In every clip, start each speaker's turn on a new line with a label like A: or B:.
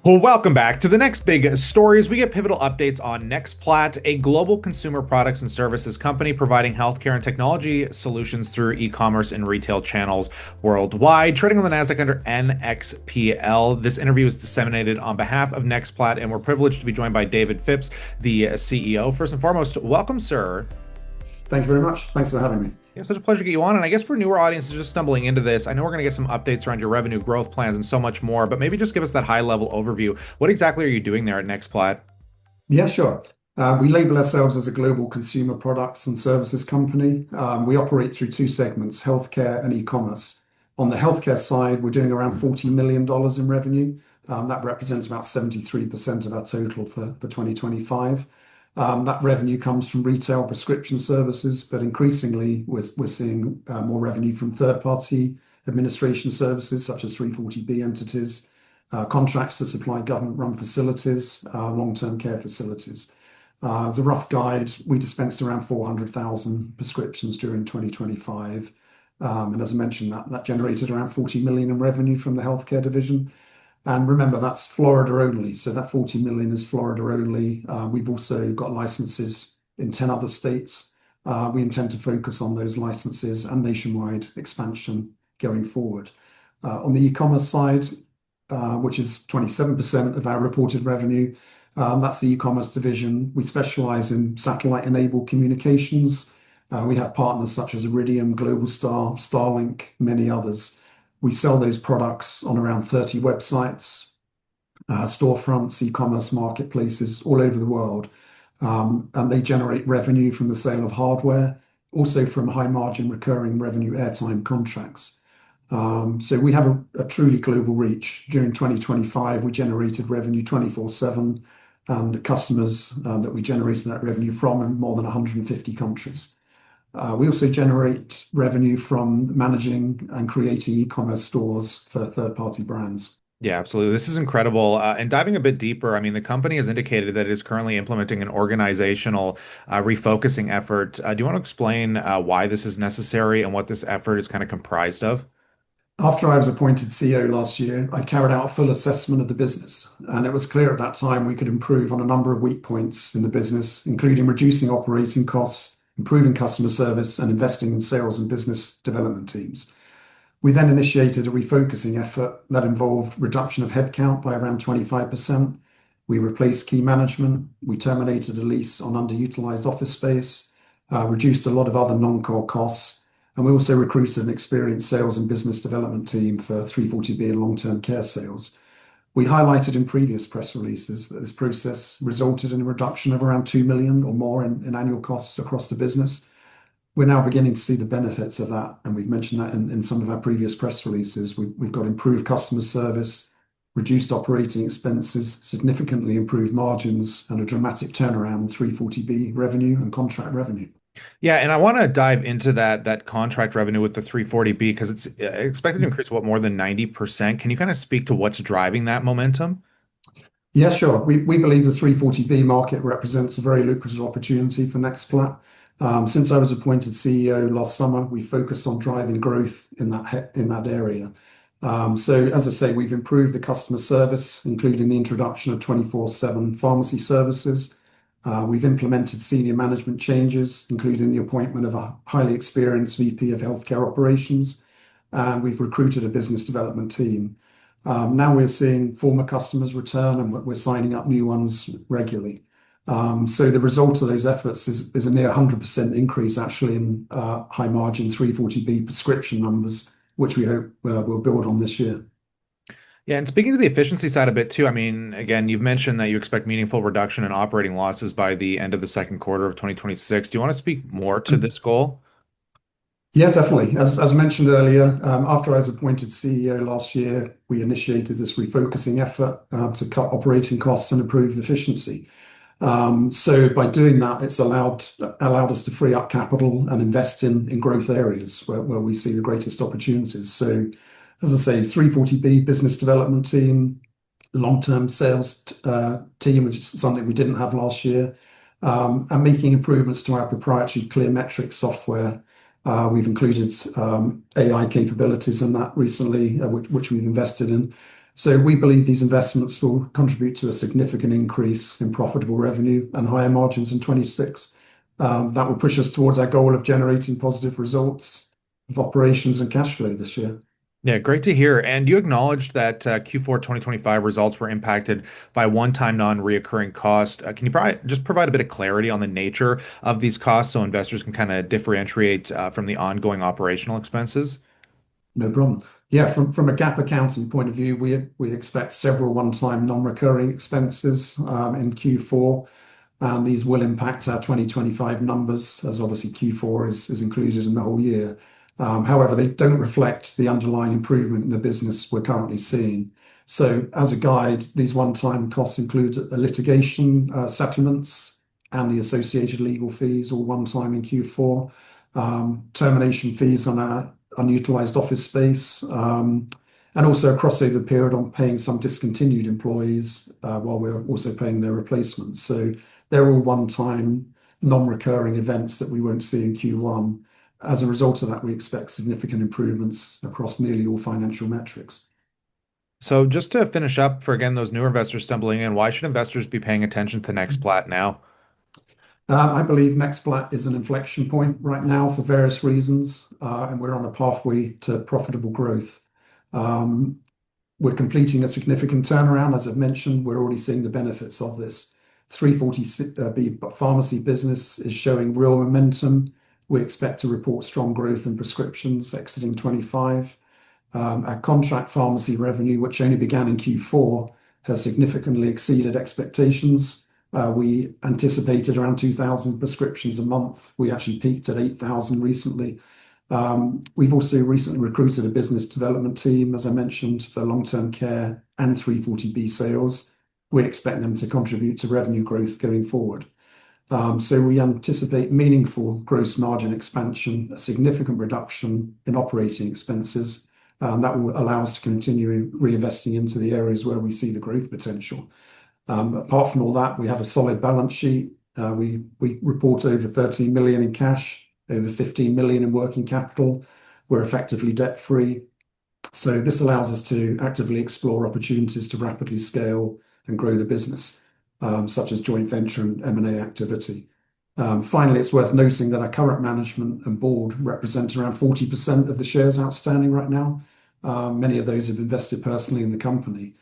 A: Well, welcome back to the next big story as we get pivotal updates on NextPlat, a global consumer products and services company providing healthcare and technology solutions through e-commerce and retail channels worldwide, trading on the NASDAQ under NXPL. This interview is disseminated on behalf of NextPlat, and we're privileged to be joined by David Phipps, the CEO. First and foremost, welcome, sir.
B: Thank you very much. Thanks for having me.
A: Yeah, such a pleasure to get you on. And I guess for newer audiences just stumbling into this, I know we're going to get some updates around your revenue growth plans and so much more, but maybe just give us that high level overview. What exactly are you doing there at NextPlat?
B: Yeah, sure. We label ourselves as a global consumer products and services company. We operate through two segments, healthcare and e-commerce. On the healthcare side, we're doing around $40 million in revenue. That represents about 73% of our total for 2025. That revenue comes from retail prescription services, but increasingly we're seeing more revenue from third-party administration services such as 340B entities, contracts to supply government-run facilities, long-term care facilities. As a rough guide, we dispensed around 400,000 prescriptions during 2025. And as I mentioned, that generated around 40 million in revenue from the healthcare division. And remember, that's Florida only. So that 40 million is Florida only. We've also got licenses in 10 other states. We intend to focus on those licenses and nationwide expansion going forward. On the e-commerce side, which is 27% of our reported revenue, that's the e-commerce division. We specialize in satellite-enabled communications. We have partners such as Iridium, Globalstar, Starlink, many others. We sell those products on around 30 websites, storefronts, e-commerce marketplaces all over the world. And they generate revenue from the sale of hardware, also from high margin recurring revenue airtime contracts. So we have a truly global reach. During 2025, we generated revenue 24/7, and customers that we generated that revenue from in more than 150 countries. We also generate revenue from managing and creating e-commerce stores for third-party brands.
A: Yeah, absolutely. This is incredible. And diving a bit deeper, I mean, the company has indicated that it is currently implementing an organizational refocusing effort. Do you want to explain why this is necessary and what this effort is kind of comprised of?
B: After I was appointed CEO last year, I carried out a full assessment of the business, and it was clear at that time we could improve on a number of weak points in the business, including reducing operating costs, improving customer service, and investing in sales and business development teams. We then initiated a refocusing effort that involved reduction of headcount by around 25%. We replaced key management. We terminated a lease on underutilized office space, reduced a lot of other non-core costs, and we also recruited an experienced sales and business development team for 340B and long-term care sales. We highlighted in previous press releases that this process resulted in a reduction of around 2 million or more in annual costs across the business. We're now beginning to see the benefits of that, and we've mentioned that in some of our previous press releases. We've got improved customer service, reduced operating expenses, significantly improved margins, and a dramatic turnaround in 340B revenue and contract revenue.
A: Yeah, and I want to dive into that contract revenue with the 340B because it's expected to increase what more than 90%. Can you kind of speak to what's driving that momentum?
B: Yeah, sure. We believe the 340B market represents a very lucrative opportunity for NextPlat. Since I was appointed CEO last summer, we focused on driving growth in that area. So as I say, we've improved the customer service, including the introduction of 24/7 pharmacy services. We've implemented senior management changes, including the appointment of a highly experienced VP of Healthcare Operations, and we've recruited a business development team. Now we're seeing former customers return, and we're signing up new ones regularly. So the result of those efforts is a near 100% increase actually in high margin 340B prescription numbers, which we hope will build on this year.
A: Yeah, and speaking to the efficiency side a bit too, I mean, again, you've mentioned that you expect meaningful reduction in operating losses by the end of the second quarter of 2026. Do you want to speak more to this goal?
B: Yeah, definitely. As mentioned earlier, after I was appointed CEO last year, we initiated this refocusing effort to cut operating costs and improve efficiency. So by doing that, it's allowed us to free up capital and invest in growth areas where we see the greatest opportunities. So as I say, 340B business development team, long-term sales team, which is something we didn't have last year, and making improvements to our proprietary ClearMetrics software. We've included AI capabilities in that recently, which we've invested in. So we believe these investments will contribute to a significant increase in profitable revenue and higher margins in 26. That will push us towards our goal of generating positive results of operations and cash flow this year.
A: Yeah, great to hear. And you acknowledged that Q4 2025 results were impacted by one-time non-reoccurring cost. Can you just provide a bit of clarity on the nature of these costs so investors can kind of differentiate from the ongoing operational expenses?
B: No problem. Yeah, from a GAAP accounting point of view, we expect several one-time non-recurring expenses in Q4. These will impact our 2025 numbers, as obviously Q4 is included in the whole year. However, they don't reflect the underlying improvement in the business we're currently seeing. So as a guide, these one-time costs include litigation settlements and the associated legal fees, all one time in Q4, termination fees on our unutilized office space, and also a crossover period on paying some discontinued employees while we're also paying their replacements. So they're all one-time, non-recurring events that we won't see in Q1. As a result of that, we expect significant improvements across nearly all financial metrics.
A: So just to finish up for again those newer investors stumbling in, why should investors be paying attention to NextPlat now?
B: I believe NextPlat is an inflection point right now for various reasons, and we're on a pathway to profitable growth. Um, we're completing a significant turnaround. As I've mentioned, we're already seeing the benefits of this. 340B pharmacy business is showing real momentum. We expect to report strong growth in prescriptions exiting 25. Our contract pharmacy revenue, which only began in Q4, has significantly exceeded expectations. We anticipated around 2,000 prescriptions a month. We actually peaked at 8,000 recently. We've also recently recruited a business development team, as I mentioned, for long-term care and 340B sales. We expect them to contribute to revenue growth going forward. So we anticipate meaningful gross margin expansion, a significant reduction in operating expenses. That will allow us to continue reinvesting into the areas where we see the growth potential. Apart from all that, we have a solid balance sheet. We report over 13 million in cash, over 15 million in working capital. We're effectively debt-free. So this allows us to actively explore opportunities to rapidly scale and grow the business, such as joint venture and M&A activity. Finally, it's worth noting that our current management and board represent around 40% of the shares outstanding right now. Many of those have invested personally in the company.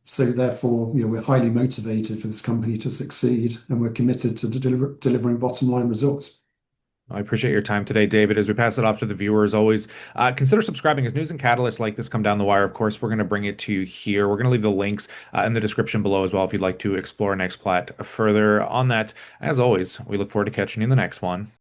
B: So therefore, we're highly motivated for this company to succeed, and we're committed to delivering bottom line results.
A: I appreciate your time today, David. As we pass it off to the viewers, always consider subscribing as news and catalysts like this come down the wire. Of course, we're going to bring it to you here. We're going to leave the links in the description below as well if you'd like to explore NextPlat further on that. As always, we look forward to catching you in the next one.